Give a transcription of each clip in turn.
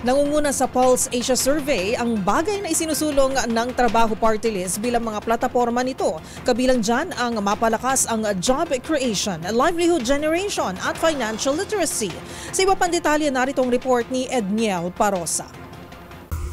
Nangunguna sa Pulse Asia Survey ang bagay na isinusulong ng Trabaho Party List bilang mga plataporma nito. Kabilang dyan ang mapalakas ang job creation, livelihood generation at financial literacy. Sa iba pang detalye, naritong report ni Edniel Parosa.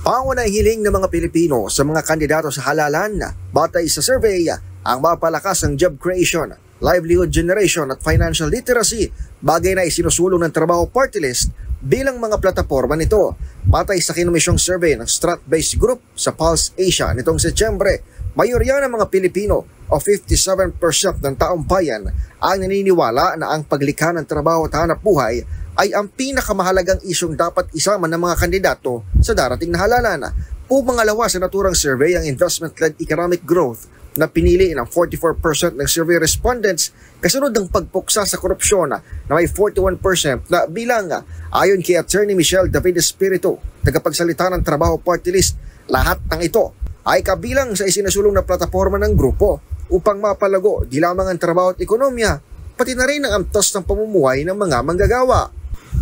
Pangunahing hiling ng mga Pilipino sa mga kandidato sa halalan, batay sa survey, ang mapalakas ang job creation, livelihood generation at financial literacy, bagay na isinusulong ng Trabaho Party List bilang mga plataporma nito. Batay sa kinomisyong survey ng Strat-based Group sa Pulse Asia nitong Setyembre, mayorya ng mga Pilipino o 57% ng taong bayan ang naniniwala na ang paglikha ng trabaho at hanap buhay ay ang pinakamahalagang isyong dapat isama ng mga kandidato sa darating na halalan. Pumangalawa sa naturang survey ang investment-led economic growth na pinili ng 44% ng survey respondents, kasunod ng pagpuksa sa korupsyon na may 41% na bilang. Ayon kay Attorney Michelle David Espiritu, tagapagsalita ng Trabaho Party List, lahat ng ito ay kabilang sa isinusulong na plataporma ng grupo upang mapalago di lamang ang trabaho at ekonomiya, pati na rin ang antas ng pamumuhay ng mga manggagawa.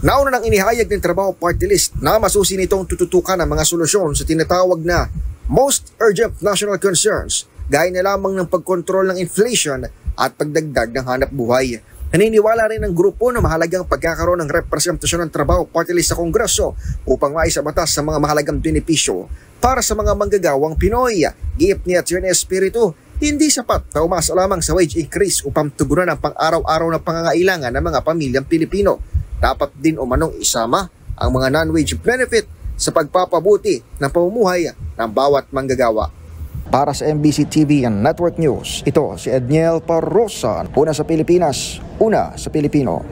Nauna nang inihayag ng Trabaho Party List na masusi nitong tututukan ang mga solusyon sa tinatawag na most urgent national concerns, gaya na lamang ng pagkontrol ng inflation at pagdagdag ng hanap buhay. Naniniwala rin ang grupo na mahalagang pagkakaroon ng representasyon ng Trabaho Party List sa Kongreso upang maisabatas sa mga mahalagang benepisyo para sa mga manggagawang Pinoy. Giit ni Atty. Espiritu, hindi sapat na umasa lamang sa wage increase upang tugunan ang pang-araw-araw na pangangailangan ng mga pamilyang Pilipino. Dapat din umanong isama ang mga non-wage benefit sa pagpapabuti ng pamumuhay ng bawat manggagawa. Para sa MBC TV and Network News, ito si Edniel Parosa. Una sa Pilipinas, una sa Pilipino.